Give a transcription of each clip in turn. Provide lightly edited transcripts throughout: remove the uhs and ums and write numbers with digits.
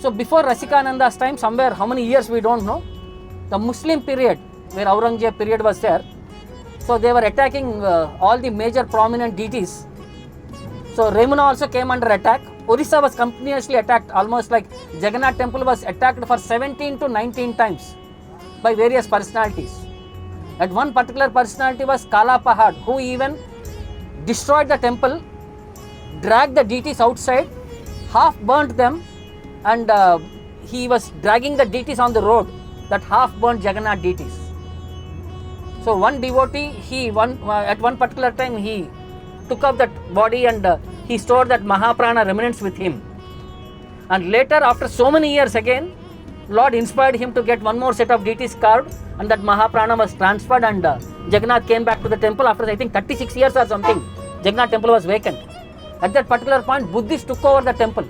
So before Rasikananda's time, somewhere, how many years we don't know, the Muslim period, where Aurangzeb period was there, so they were attacking all the major prominent deities. So Remuna also came under attack. Orissa was continuously attacked, almost like Jagannath temple was attacked for 17 to 19 times by various personalities. And one particular personality was Kala Pahad, who even destroyed the temple, dragged the deities outside, half burnt them, and he was dragging the deities on the road, that half burnt Jagannath deities. So one devotee, at one particular time, he took up that body and he stored that Mahaprana remnants with him. And later, after so many years again, Lord inspired him to get one more set of deities carved, and that Mahaprana was transferred, and Jagannath came back to the temple after I think 36 years or something. Jagannath temple was vacant. At that particular point, Buddhists took over the temple.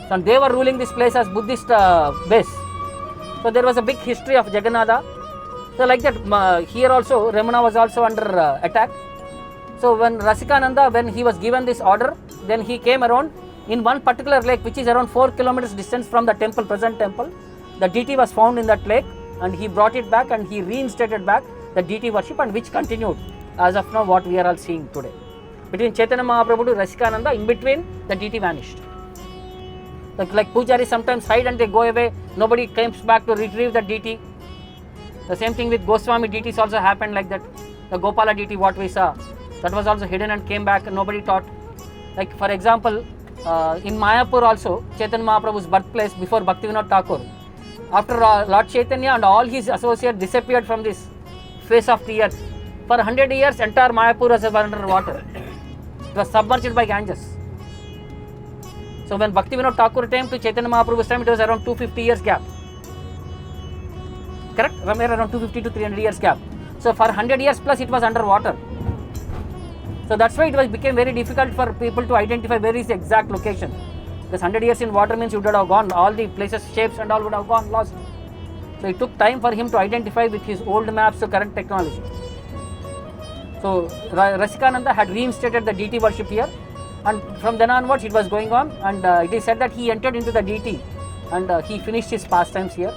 So they were ruling this place as Buddhist base. So there was a big history of Jagannatha. So like that, here also, Remuna was also under attack. So when Rasikananda, when he was given this order, then he came around in one particular lake, which is around 4 kilometers distance from the temple, present temple. The deity was found in that lake, and he brought it back and he reinstated back the deity worship, and which continued as of now what we are all seeing today. Between Chaitanya Mahaprabhu to Rasikananda, in between the deity vanished. Like pujaris sometimes hide and they go away, nobody comes back to retrieve the deity. The same thing with Goswami deities also happened like that. The Gopala deity, what we saw, that was also hidden and came back and nobody taught. Like for example, in Mayapur also, Chaitanya Mahaprabhu's birthplace before Bhaktivinoda Thakur, after Lord Chaitanya and all his associates disappeared from this face of the earth, for 100 years entire Mayapur was under water. It was submerged by Ganges. So when Bhaktivinoda Thakur came to Chaitanya Mahaprabhu's time, it was around 250 years gap. Correct? Somewhere around 250 to 300 years gap. So for 100 years plus it was underwater. So that's why it became very difficult for people to identify where is the exact location. Because 100 years in water means you would have gone, all the places, shapes and all would have gone lost. So it took time for him to identify with his old maps to current technology. So Rasikananda had reinstated the deity worship here, and from then onwards it was going on, and it is said that he entered into the deity and he finished his pastimes here.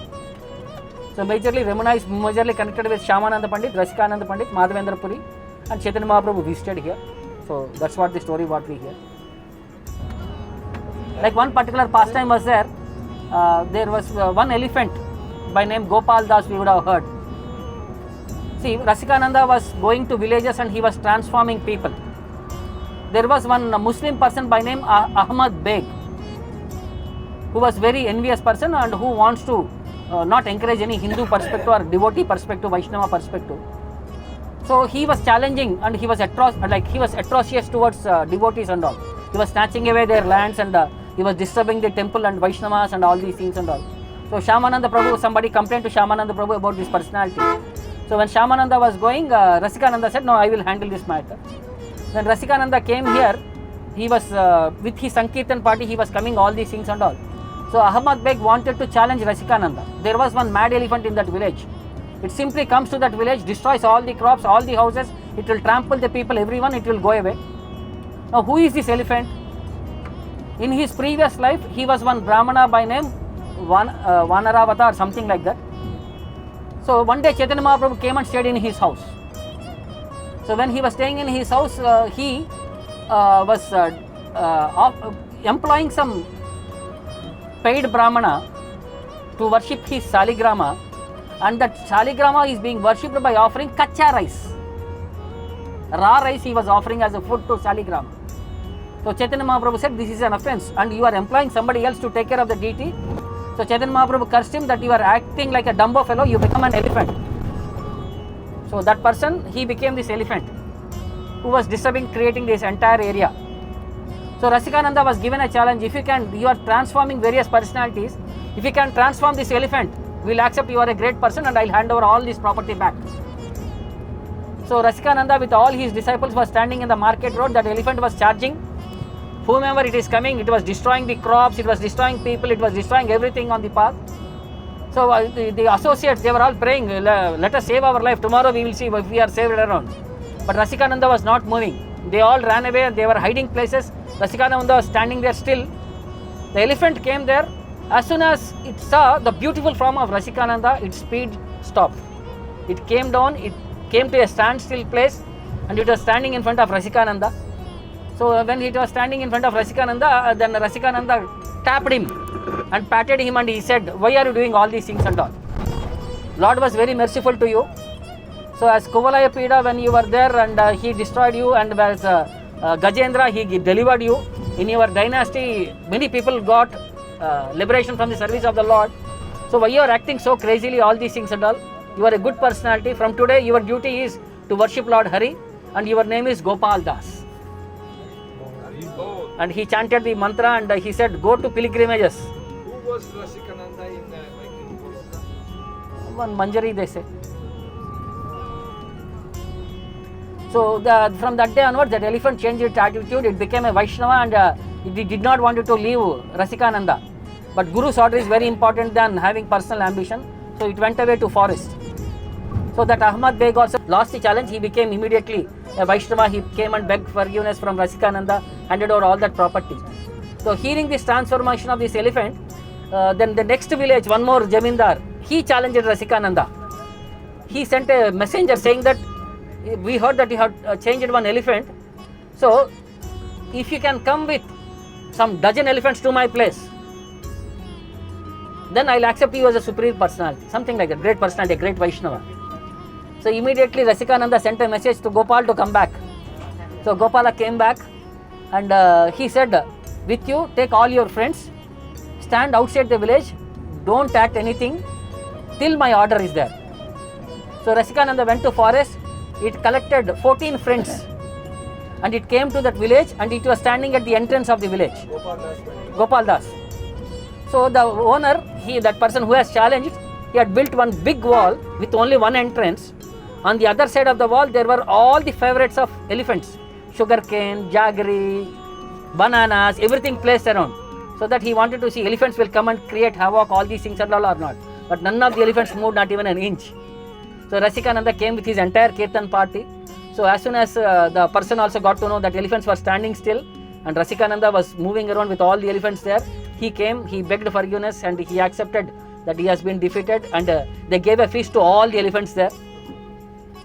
So majorly Remuna is majorly connected with Shyamananda Pandit, Rasikananda Pandit, Madhavendra Puri, and Chaitanya Mahaprabhu visited here. So that's what the story what we hear. Like one particular pastime was there. There was one elephant by name Gopal Das, we would have heard. See, Rasikananda was going to villages and he was transforming people. There was one Muslim person by name Ahmad Beg, who was very envious person and who wants to not encourage any Hindu perspective or devotee perspective, Vaishnava perspective. So he was challenging and he was atrocious towards devotees and all. He was snatching away their lands and he was disturbing the temple and Vaishnavas and all these things and all. So Shyamananda Prabhu, somebody complained to Shyamananda Prabhu about this personality. So when Shyamananda was going, Rasikananda said, no, I will handle this matter. When Rasikananda came here, he was with his Sankirtan party, he was coming all these things and all. So Ahmad Beg wanted to challenge Rasikananda. There was one mad elephant in that village. It simply comes to that village, destroys all the crops, all the houses, it will trample the people, everyone, it will go away. Now who is this elephant? In his previous life, he was one Brahmana by name Vanaravata or something like that. So one day Chaitanya Mahaprabhu came and stayed in his house. So when he was staying in his house, he was employing some paid Brahmana to worship his Saligrama, and that Saligrama is being worshipped by offering kacha rice. Raw rice he was offering as a food to Saligrama. So Chaitanya Mahaprabhu said, this is an offense and you are employing somebody else to take care of the deity. So Chaitanya Mahaprabhu cursed him that you are acting like a Dumbo fellow, you become an elephant. So that person, he became this elephant who was disturbing, creating this entire area. So Rasikananda was given a challenge, if you are transforming various personalities, if you can transform this elephant, we'll accept you are a great person and I'll hand over all this property back. So Rasikananda with all his disciples was standing in the market road, that elephant was charging. Whomever it is coming, it was destroying the crops, it was destroying people, it was destroying everything on the path. So the associates, they were all praying, let us save our life, tomorrow we will see if we are saved around. But Rasikananda was not moving. They all ran away and they were hiding places. Rasikananda was standing there still. The elephant came there. As soon as it saw the beautiful form of Rasikananda, its speed stopped. It came down, it came to a standstill place, and it was standing in front of Rasikananda. So when it was standing in front of Rasikananda, then Rasikananda tapped him and patted him, and he said, "Why are you doing all these things and all? Lord was very merciful to you. So as Kuvalaya Pida, when you were there and he destroyed you, and as Gajendra, he delivered you. In your dynasty, many people got liberation from the service of the Lord. So why you are acting so crazily, all these things and all? You are a good personality. From today, your duty is to worship Lord Hari, and your name is Gopal Das." And he chanted the mantra, and he said, "Go to pilgrimages." Who was Rasikananda in One Manjari, they say. So from that day onwards, that elephant changed its attitude. It became a Vaishnava, and it did not want to leave Rasikananda. But Guru's order is very important than having personal ambition. So it went away to forest. So that Ahmad Beg also lost the challenge. He became immediately a Vaishnava. He came and begged forgiveness from Rasikananda, handed over all that property. So hearing this transformation of this elephant, then the next village, one more Jamindar, he challenged Rasikananda. He sent a messenger saying that, "We heard that you have changed one elephant. So if you can come with some dozen elephants to my place, then I'll accept you as a superior personality." Something like that, great personality, great Vaishnava. So immediately Rasikananda sent a message to Gopal to come back. So Gopala came back, and he said, "With you, take all your friends, stand outside the village, don't act anything till my order is there." So Rasikananda went to forest. It collected 14 friends, and it came to that village, and it was standing at the entrance of the village. Gopal Das. So the owner, that person who has challenged, he had built one big wall with only one entrance. On the other side of the wall, there were all the favorites of elephants: sugarcane, jaggery, bananas, everything placed around. So that he wanted to see elephants will come and create havoc, all these things and all or not. But none of the elephants moved, not even an inch. So Rasikananda came with his entire Kirtan party. So as soon as the person also got to know that elephants were standing still, and Rasikananda was moving around with all the elephants there, he came, he begged forgiveness, and he accepted that he has been defeated, and they gave a feast to all the elephants there.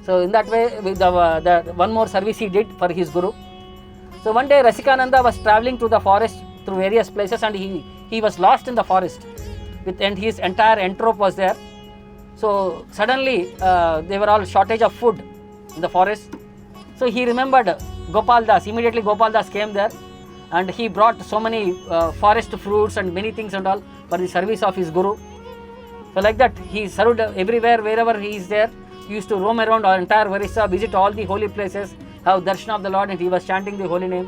So in that way, with the one more service he did for his Guru. So one day Rasikananda was travelling through the forest, through various places, and he was lost in the forest, and his entire entourage was there. So suddenly they were all shortage of food in the forest. So he remembered Gopal Das. Immediately Gopal Das came there, and he brought so many forest fruits and many things and all for the service of his Guru. So like that, he served everywhere, wherever he is there. He used to roam around our entire Orissa, visit all the holy places, have darshan of the Lord, and he was chanting the holy name.